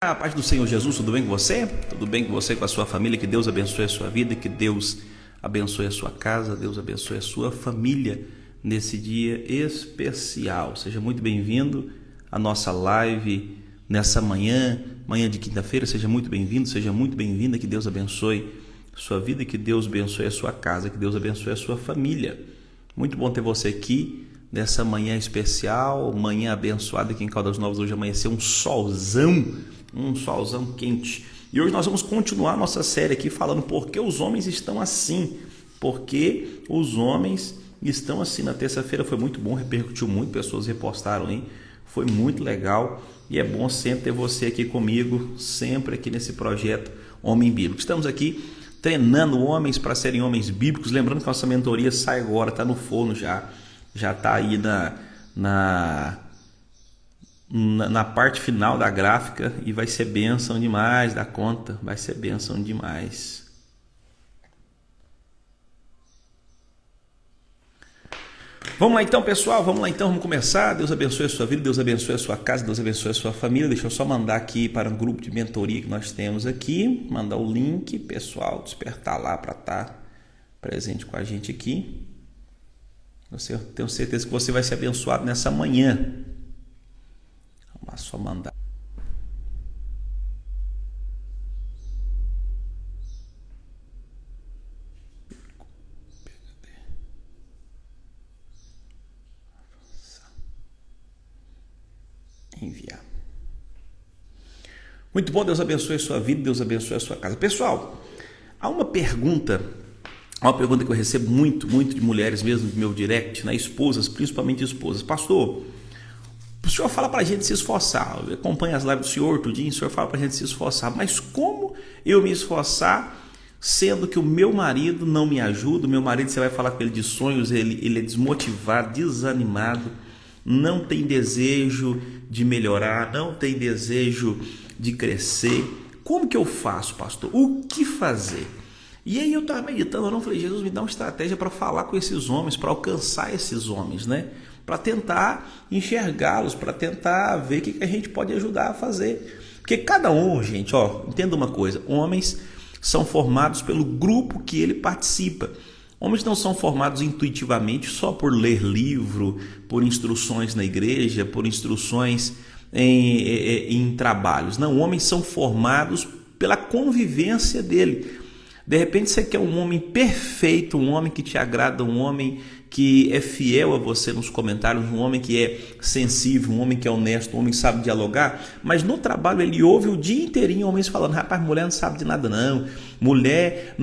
A paz do Senhor Jesus, tudo bem com você? Tudo bem com você, com a sua família? Que Deus abençoe a sua vida, que Deus abençoe a sua casa, Deus abençoe a sua família nesse dia especial. Seja muito bem-vindo à nossa live nessa manhã de quinta-feira. Seja muito bem-vindo, seja muito bem-vinda. Que Deus abençoe a sua vida, que Deus abençoe a sua casa, que Deus abençoe a sua família. Muito bom ter você aqui nessa manhã especial, manhã abençoada aqui em Caldas Novas. Hoje amanheceu um solzão quente. E hoje nós vamos continuar nossa série aqui falando por que os homens estão assim. Por que os homens estão assim. Na terça-feira foi muito bom, repercutiu muito, pessoas repostaram, hein? Foi muito legal e é bom sempre ter você aqui comigo, sempre aqui nesse projeto Homem Bíblico. Estamos aqui treinando homens para serem homens bíblicos. Lembrando que nossa mentoria sai agora, está no forno já está aí na parte final da gráfica e vai ser bênção demais da conta, vai ser bênção demais. Vamos lá então, pessoal, vamos começar. Deus abençoe a sua vida, Deus abençoe a sua casa, Deus abençoe a sua família. Deixa eu só mandar aqui para um grupo de mentoria que nós temos aqui, mandar o link, pessoal, despertar lá para estar presente com a gente aqui. Eu tenho certeza que você vai ser abençoado nessa manhã. Vamos só mandar. Enviar. Muito bom, Deus abençoe a sua vida, Deus abençoe a sua casa. Pessoal, há uma pergunta que eu recebo muito de mulheres mesmo no meu direct, né? Esposas, principalmente esposas. Pastor, o senhor fala para a gente se esforçar, eu acompanho as lives do senhor tudinho, o senhor fala para a gente se esforçar, mas como eu me esforçar sendo que o meu marido não me ajuda? O meu marido, você vai falar com ele de sonhos, ele é desmotivado, desanimado, não tem desejo de melhorar, não tem desejo de crescer. Como que eu faço, pastor? O que fazer? E aí eu estava meditando, eu não falei, Jesus, me dá uma estratégia para falar com esses homens, para alcançar esses homens, né? Para tentar enxergá-los, para tentar ver o que a gente pode ajudar a fazer. Porque cada um, gente, entenda uma coisa, homens são formados pelo grupo que ele participa. Homens não são formados intuitivamente só por ler livro, por instruções na igreja, por instruções em trabalhos. Não, homens são formados pela convivência dele. De repente você quer um homem perfeito, um homem que te agrada, um homem que é fiel a você nos comentários, um homem que é sensível, um homem que é honesto, um homem que sabe dialogar, mas no trabalho ele ouve o dia inteirinho homens falando, rapaz, mulher não sabe de nada não, mulher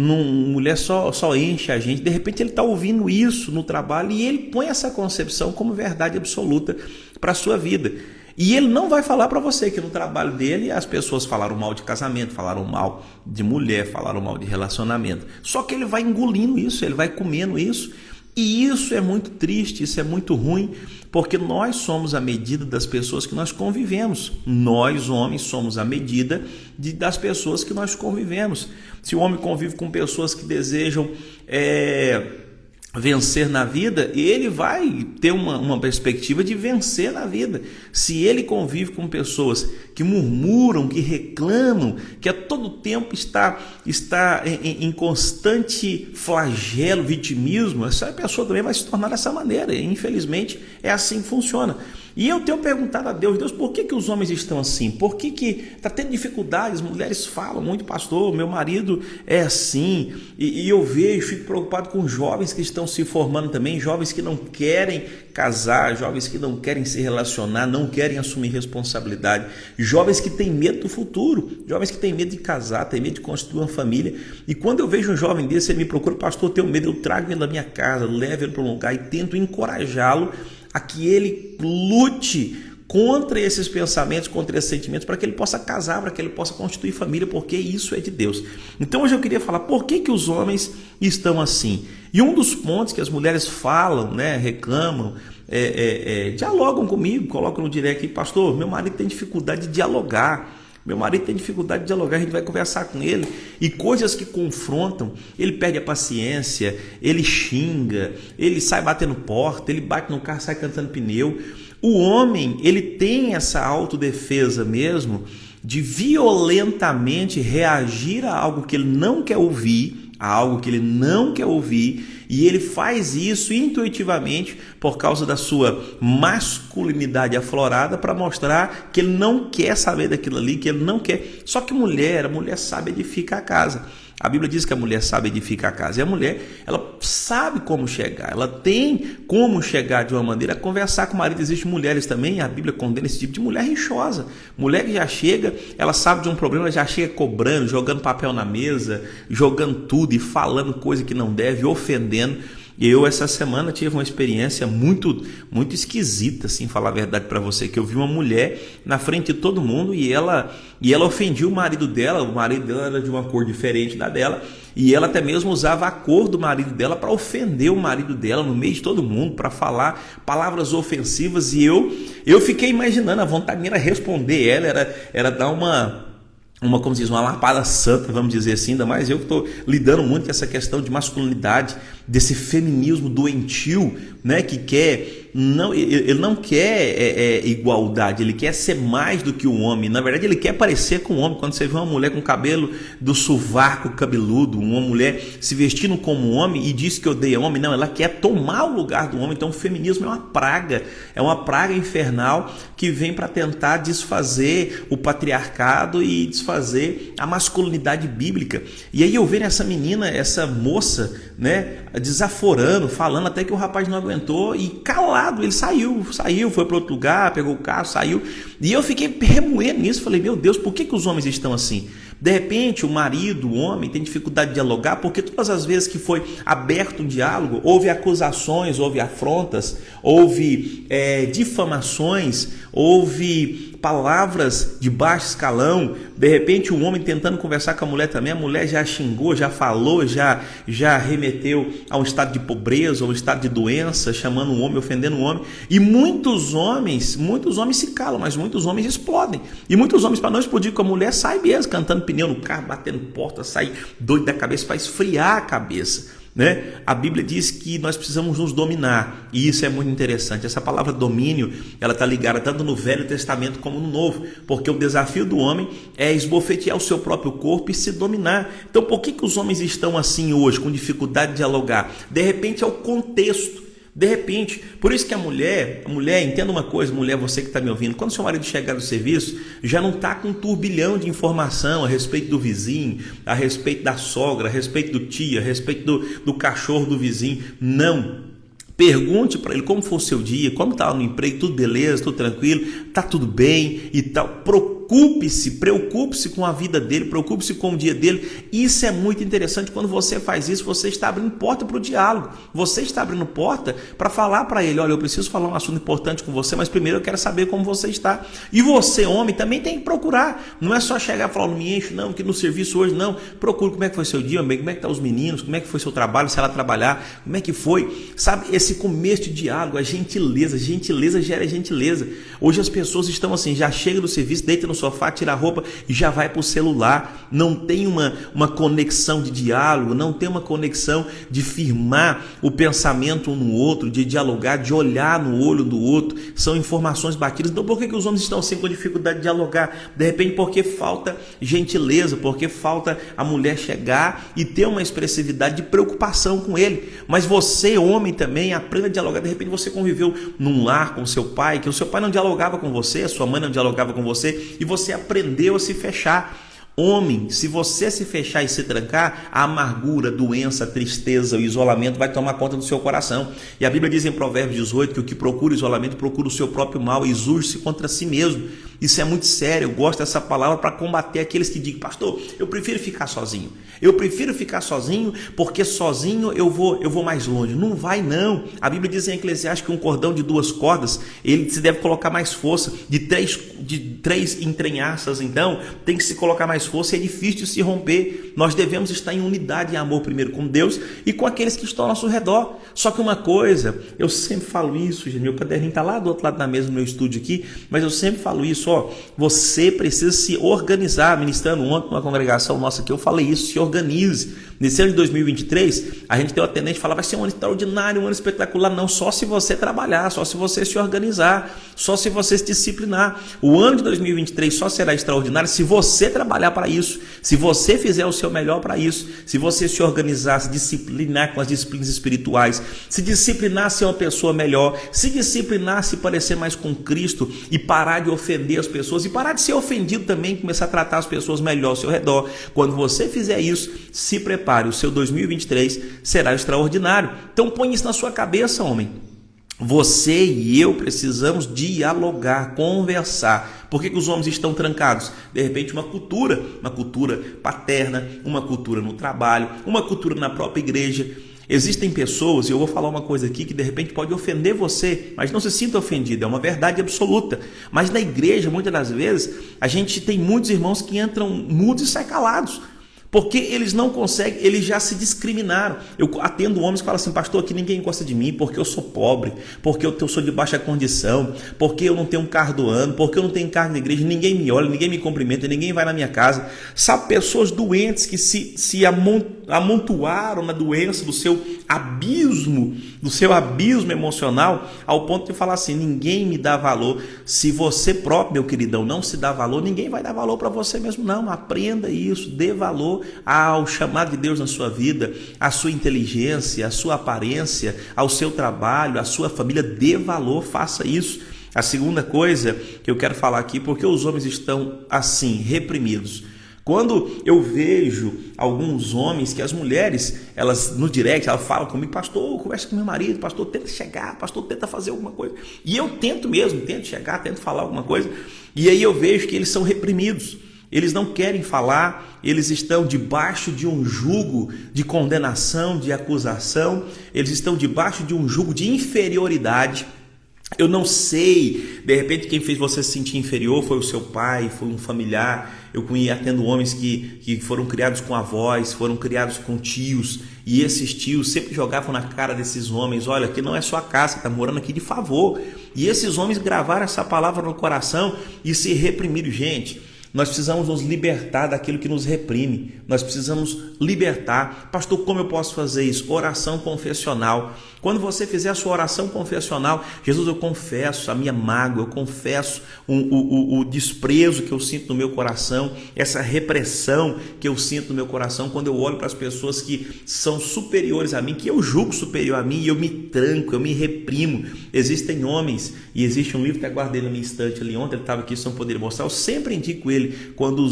só enche a gente. De repente ele está ouvindo isso no trabalho e ele põe essa concepção como verdade absoluta para a sua vida. E ele não vai falar para você que no trabalho dele as pessoas falaram mal de casamento, falaram mal de mulher, falaram mal de relacionamento. Só que ele vai engolindo isso, ele vai comendo isso. E isso é muito triste, isso é muito ruim, porque nós somos a medida das pessoas que nós convivemos. Nós, homens, somos a medida das pessoas que nós convivemos. Se o homem convive com pessoas que desejam vencer na vida, ele vai ter uma perspectiva de vencer na vida. Se ele convive com pessoas que murmuram, que reclamam, que a todo tempo está em constante flagelo, vitimismo, essa pessoa também vai se tornar dessa maneira. E, infelizmente, é assim que funciona. E eu tenho perguntado a Deus, por que os homens estão assim? Por que está tendo dificuldades? Mulheres falam muito, pastor, meu marido é assim. E eu vejo, fico preocupado com jovens que estão se formando também, jovens que não querem casar, jovens que não querem se relacionar, não querem assumir responsabilidade, jovens que têm medo do futuro, jovens que têm medo de casar, têm medo de construir uma família. E quando eu vejo um jovem desse, ele me procura, pastor, eu tenho medo, eu trago ele da minha casa, levo ele para um lugar e tento encorajá-lo a que ele lute contra esses pensamentos, contra esses sentimentos, para que ele possa casar, para que ele possa constituir família, porque isso é de Deus. Então hoje eu queria falar por que os homens estão assim. E um dos pontos que as mulheres falam, né, reclamam, dialogam comigo, colocam no direct aqui, pastor, meu marido tem dificuldade de dialogar. A gente vai conversar com ele e coisas que confrontam, ele perde a paciência, ele xinga, ele sai batendo porta, ele bate no carro, sai cantando pneu. O homem, ele tem essa autodefesa mesmo de violentamente reagir a algo que ele não quer ouvir, e ele faz isso intuitivamente por causa da sua masculinidade aflorada para mostrar que ele não quer saber daquilo ali, que ele não quer. Só que a mulher sabe edificar a casa. A Bíblia diz que a mulher sabe edificar a casa. E a mulher, ela sabe como chegar. Ela tem como chegar de uma maneira a conversar com o marido. Existem mulheres também, a Bíblia condena esse tipo de mulher rixosa. Mulher que já chega, ela sabe de um problema, ela já chega cobrando, jogando papel na mesa, jogando tudo e falando coisa que não deve, ofendendo. E eu, essa semana, tive uma experiência muito esquisita, assim, falar a verdade para você, que eu vi uma mulher na frente de todo mundo e ela ofendia o marido dela era de uma cor diferente da dela, e ela até mesmo usava a cor do marido dela para ofender o marido dela no meio de todo mundo, para falar palavras ofensivas, e eu fiquei imaginando, a vontade minha era responder ela, era dar uma como se diz, uma lapada santa, vamos dizer assim, ainda mais eu que estou lidando muito com essa questão de masculinidade, desse feminismo doentio, né, que ele não quer igualdade, ele quer ser mais do que o homem. Na verdade, ele quer parecer com o homem. Quando você vê uma mulher com cabelo do sovaco cabeludo, uma mulher se vestindo como homem e diz que odeia homem, não, ela quer tomar o lugar do homem. Então o feminismo é uma praga infernal que vem para tentar desfazer o patriarcado e desfazer a masculinidade bíblica. E aí eu vejo essa menina, essa moça, né, desaforando, falando, até que o rapaz não aguentou e calado, ele saiu, foi para outro lugar, pegou o carro, saiu. E eu fiquei remoendo nisso, falei, meu Deus, por que os homens estão assim? De repente o marido, o homem, tem dificuldade de dialogar, porque todas as vezes que foi aberto um diálogo, houve acusações, houve afrontas, houve difamações, houve palavras de baixo escalão. De repente o homem tentando conversar com a mulher também, a mulher já xingou, já falou, já remeteu a um estado de pobreza, a um estado de doença, chamando o homem, ofendendo o homem. E muitos homens se calam, mas muitos homens explodem. E muitos homens, para não explodir com a mulher, saem mesmo, cantando pneu no carro, batendo porta, sai doido da cabeça para esfriar a cabeça, né? A Bíblia diz que nós precisamos nos dominar, e isso é muito interessante. Essa palavra domínio, ela está ligada tanto no Velho Testamento como no Novo, porque o desafio do homem é esbofetear o seu próprio corpo e se dominar. Então por que os homens estão assim hoje, com dificuldade de dialogar? De repente é o contexto. De repente, por isso que a mulher, entenda uma coisa, mulher, você que está me ouvindo, quando seu marido chegar do serviço, já não está com um turbilhão de informação a respeito do vizinho, a respeito da sogra, a respeito do tio, a respeito do cachorro do vizinho. Não. Pergunte para ele como foi o seu dia, como estava no emprego, tudo beleza, tudo tranquilo, está tudo bem e tal. Preocupe-se com a vida dele, preocupe-se com o dia dele. Isso é muito interessante. Quando você faz isso, você está abrindo porta para o diálogo. Você está abrindo porta para falar para ele, olha, eu preciso falar um assunto importante com você, mas primeiro eu quero saber como você está. E você, homem, também tem que procurar. Não é só chegar e falar, não me enche, não, que no serviço hoje, não. Procure como é que foi seu dia, como é que estão os meninos, como é que foi seu trabalho, se ela trabalhar, como é que foi. Sabe, esse começo de diálogo, a gentileza gera gentileza. Hoje as pessoas estão assim, já chega do serviço, deita no sofá, tira a roupa e já vai para o celular. Não tem uma conexão de diálogo, não tem uma conexão de firmar o pensamento um no outro, de dialogar, de olhar no olho do outro. São informações batidas. Então por que os homens estão assim com dificuldade de dialogar? De repente porque falta gentileza, porque falta a mulher chegar e ter uma expressividade de preocupação com ele. Mas você, homem, também aprenda a dialogar. De repente você conviveu num lar com seu pai, que o seu pai não dialogava com você, a sua mãe não dialogava com você, e você aprendeu a se fechar. Homem, se você se fechar e se trancar, a amargura, a doença, a tristeza, o isolamento vai tomar conta do seu coração. E a Bíblia diz em Provérbios 18 que o que procura isolamento procura o seu próprio mal e exurge-se contra si mesmo. Isso é muito sério. Eu gosto dessa palavra para combater aqueles que dizem, pastor, eu prefiro ficar sozinho. Eu prefiro ficar sozinho porque sozinho eu vou mais longe. Não vai não. A Bíblia diz em Eclesiastes que um cordão de 2 cordas, ele se deve colocar mais força. De três entrenhaças, então, tem que se colocar mais força. É difícil de se romper. Nós devemos estar em unidade e amor primeiro com Deus e com aqueles que estão ao nosso redor. Só que uma coisa, eu sempre falo isso, gente, meu caderninho está lá do outro lado da mesa no meu estúdio aqui, mas eu sempre falo isso, ó, você precisa se organizar. Ministrando ontem numa congregação nossa aqui, eu falei isso, se organize. Nesse ano de 2023, a gente tem uma tendência de falar, vai ser um ano extraordinário, um ano espetacular. Não, só se você trabalhar, só se você se organizar, só se você se disciplinar. O ano de 2023 só será extraordinário se você trabalhar para isso, se você fizer o seu melhor para isso, se você se organizar, se disciplinar com as disciplinas espirituais, se disciplinar a ser uma pessoa melhor, se disciplinar a se parecer mais com Cristo e parar de ofender as pessoas e parar de ser ofendido também, começar a tratar as pessoas melhor ao seu redor. Quando você fizer isso, se prepare, o seu 2023 será extraordinário. Então põe isso na sua cabeça, homem. Você e eu precisamos dialogar, conversar. Por que os homens estão trancados? De repente uma cultura paterna, uma cultura no trabalho, uma cultura na própria igreja. Existem pessoas, e eu vou falar uma coisa aqui que de repente pode ofender você, mas não se sinta ofendido, é uma verdade absoluta. Mas na igreja, muitas das vezes, a gente tem muitos irmãos que entram mudos e saem calados, porque eles não conseguem, eles já se discriminaram. Eu atendo homens que falam assim, pastor, aqui ninguém gosta de mim, porque eu sou pobre, porque eu sou de baixa condição, porque eu não tenho um carro do ano, porque eu não tenho carro na igreja, ninguém me olha, ninguém me cumprimenta, ninguém vai na minha casa. Sabe, pessoas doentes que se amontoaram na doença do seu abismo emocional, ao ponto de falar assim, ninguém me dá valor. Se você próprio, meu queridão, não se dá valor, ninguém vai dar valor para você mesmo, não. Aprenda isso, dê valor ao chamado de Deus na sua vida, à sua inteligência, à sua aparência, ao seu trabalho, à sua família, dê valor, faça isso. A segunda coisa que eu quero falar aqui, porque os homens estão assim, reprimidos. Quando eu vejo alguns homens que as mulheres, elas no direct, elas falam comigo, pastor, conversa com meu marido, pastor, tenta chegar, pastor, tenta fazer alguma coisa. E eu tento chegar, tento falar alguma coisa. E aí eu vejo que eles são reprimidos. Eles não querem falar, eles estão debaixo de um jugo de condenação, de acusação, eles estão debaixo de um jugo de inferioridade. Eu não sei, de repente quem fez você se sentir inferior foi o seu pai, foi um familiar. Eu atendo homens que foram criados com avós, foram criados com tios, e esses tios sempre jogavam na cara desses homens, olha, aqui não é sua casa, você está morando aqui de favor. E esses homens gravaram essa palavra no coração e se reprimiram. Gente, nós precisamos nos libertar daquilo que nos reprime. Nós precisamos libertar. Pastor, como eu posso fazer isso? Oração confessional. Quando você fizer a sua oração confessional, Jesus, eu confesso a minha mágoa, eu confesso o desprezo que eu sinto no meu coração, essa repressão que eu sinto no meu coração quando eu olho para as pessoas que são superiores a mim, que eu julgo superior a mim, e eu me tranco, eu me reprimo. Existem homens, e existe um livro que eu guardei na minha estante ali ontem, ele estava aqui, só não poderia mostrar, eu sempre indico ele, quando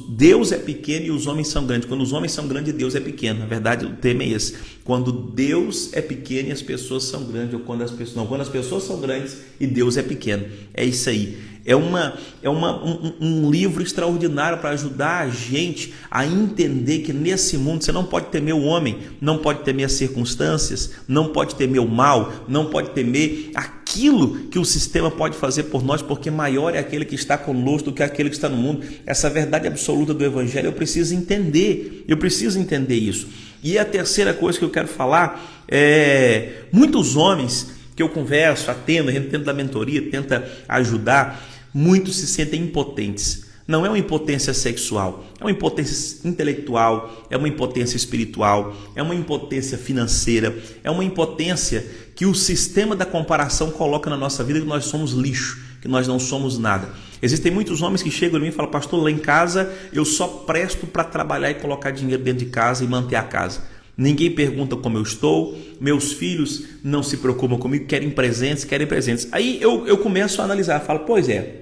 Deus é pequeno e os homens são grandes. Quando os homens são grandes, Deus é pequeno. Na verdade, o tema é esse. Quando Deus é pequeno e as pessoas são grandes, ou quando as pessoas são grandes e Deus é pequeno. É isso aí. É um livro extraordinário para ajudar a gente a entender que nesse mundo você não pode temer o homem, não pode temer as circunstâncias, não pode temer o mal, não pode temer aquilo que o sistema pode fazer por nós, porque maior é aquele que está conosco do que aquele que está no mundo. Essa verdade absoluta do Evangelho eu preciso entender isso. E a terceira coisa que eu quero falar é, muitos homens que eu converso, atendo, a gente tenta dar mentoria, tenta ajudar, muitos se sentem impotentes. Não é uma impotência sexual, é uma impotência intelectual, é uma impotência espiritual, é uma impotência financeira, é uma impotência que o sistema da comparação coloca na nossa vida, que nós somos lixo, que nós não somos nada. Existem muitos homens que chegam a mim e falam, pastor, lá em casa eu só presto para trabalhar e colocar dinheiro dentro de casa e manter a casa. Ninguém pergunta como eu estou, meus filhos não se preocupam comigo, querem presentes. Aí eu começo a analisar, falo, pois é,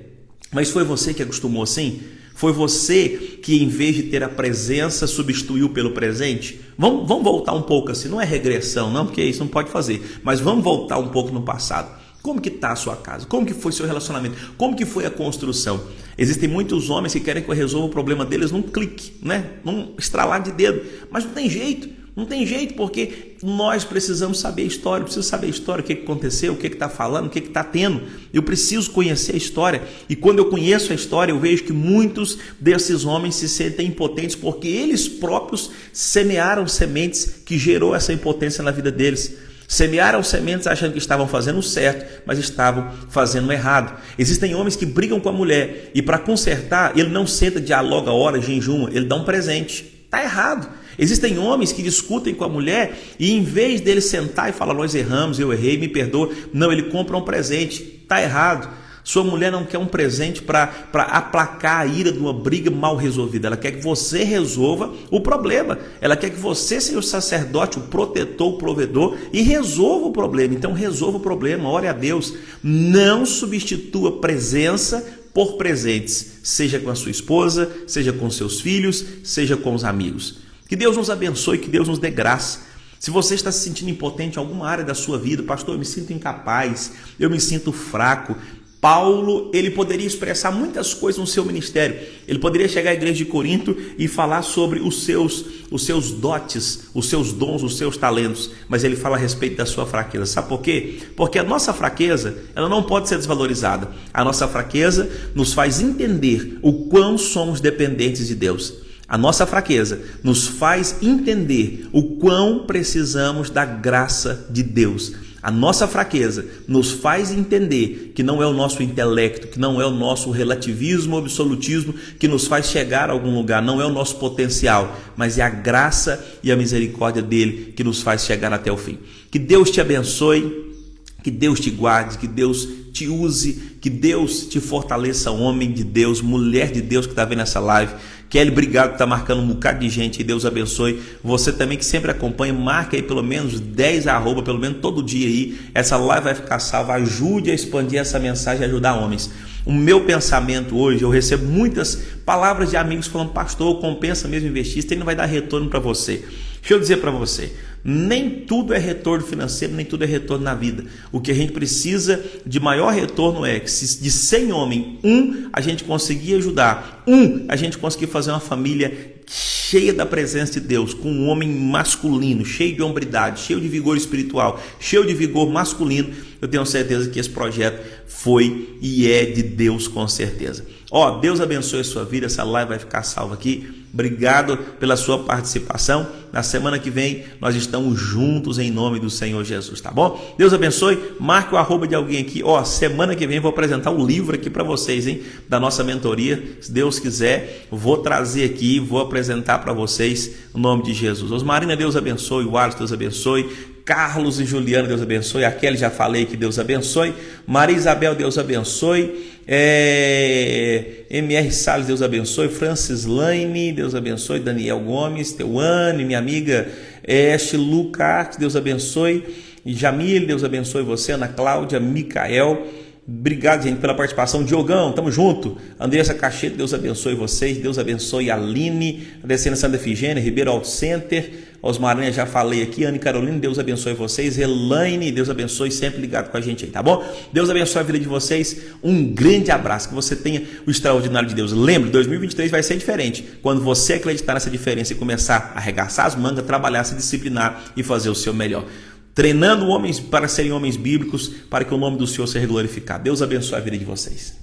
mas foi você que acostumou assim? Foi você que, em vez de ter a presença, substituiu pelo presente? Vamos voltar um pouco assim, não é regressão, não, porque isso não pode fazer, mas vamos voltar um pouco no passado. Como que está a sua casa? Como que foi seu relacionamento? Como que foi a construção? Existem muitos homens que querem que eu resolva o problema deles num clique, né? Num estralar de dedo, mas não tem jeito. Não tem jeito, porque nós precisamos saber a história, eu preciso saber a história, o que aconteceu, o que está falando, o que está tendo. Eu preciso conhecer a história. E quando eu conheço a história, eu vejo que muitos desses homens se sentem impotentes porque eles próprios semearam sementes que gerou essa impotência na vida deles. Semearam sementes achando que estavam fazendo o certo, mas estavam fazendo o errado. Existem homens que brigam com a mulher e para consertar, ele não senta, dialoga, ora, jejuma, ele dá um presente. Está errado. Existem homens que discutem com a mulher e em vez dele sentar e falar, nós erramos, eu errei, me perdoa, não, ele compra um presente. Está errado. Sua mulher não quer um presente para aplacar a ira de uma briga mal resolvida. Ela quer que você resolva o problema. Ela quer que você seja o sacerdote, o protetor, o provedor e resolva o problema. Então resolva o problema, ore a Deus. Não substitua presença por presentes, seja com a sua esposa, seja com seus filhos, seja com os amigos. Que Deus nos abençoe, que Deus nos dê graça. Se você está se sentindo impotente em alguma área da sua vida, pastor, eu me sinto incapaz, eu me sinto fraco. Paulo, ele poderia expressar muitas coisas no seu ministério. Ele poderia chegar à igreja de Corinto e falar sobre os seus dotes, os seus dons, os seus talentos. Mas ele fala a respeito da sua fraqueza. Sabe por quê? Porque a nossa fraqueza, ela não pode ser desvalorizada. A nossa fraqueza nos faz entender o quão somos dependentes de Deus. A nossa fraqueza nos faz entender o quão precisamos da graça de Deus. A nossa fraqueza nos faz entender que não é o nosso intelecto, que não é o nosso relativismo, absolutismo que nos faz chegar a algum lugar, não é o nosso potencial, mas é a graça e a misericórdia dele que nos faz chegar até o fim. Que Deus te abençoe, que Deus te guarde, que Deus te use, que Deus te fortaleça, homem de Deus, mulher de Deus que está vendo essa live. Kelly, obrigado por estar marcando um bocado de gente e Deus abençoe. Você também que sempre acompanha, marca aí pelo menos 10 arroba, pelo menos todo dia aí. Essa live vai ficar salva, ajude a expandir essa mensagem e ajudar homens. O meu pensamento hoje, eu recebo muitas palavras de amigos falando, pastor, compensa mesmo investir, isso não vai dar retorno para você. Deixa eu dizer para você, nem tudo é retorno financeiro, nem tudo é retorno na vida. O que a gente precisa de maior retorno é que se de 100 homens, a gente conseguir ajudar, a gente conseguir fazer uma família cheia da presença de Deus, com um homem masculino, cheio de hombridade, cheio de vigor espiritual, cheio de vigor masculino, eu tenho certeza que esse projeto foi e é de Deus com certeza. Deus abençoe a sua vida, essa live vai ficar salva aqui. Obrigado pela sua participação. Na semana que vem nós estamos juntos em nome do Senhor Jesus, tá bom? Deus abençoe. Marque o arroba de alguém aqui. Semana que vem eu vou apresentar um livro aqui para vocês, hein? Da nossa mentoria. Se Deus quiser, vou trazer aqui, vou apresentar para vocês o nome de Jesus. Osmarina, Deus abençoe. O Alisson, Deus abençoe. Carlos e Juliana, Deus abençoe. A Kelly, já falei que Deus abençoe. Maria Isabel, Deus abençoe. MR Salles, Deus abençoe. Francis Laine, Deus abençoe. Daniel Gomes, Teuane, minha amiga Shilu Carte, Deus abençoe. Jamil, Deus abençoe você. Ana Cláudia, Micael, obrigado, gente, pela participação. Diogão, tamo junto. Andressa Cachete, Deus abençoe vocês. Deus abençoe a Aline, Adecena Santa Efigênia, Ribeiro Auto Center. Osmarinha, já falei aqui. Anne Carolina, Deus abençoe vocês. Elaine, Deus abençoe, sempre ligado com a gente aí, tá bom? Deus abençoe a vida de vocês. Um grande abraço, que você tenha o extraordinário de Deus. Lembre, 2023 vai ser diferente. Quando você acreditar nessa diferença e começar a arregaçar as mangas, trabalhar, se disciplinar e fazer o seu melhor. Treinando homens para serem homens bíblicos, para que o nome do Senhor seja glorificado. Deus abençoe a vida de vocês.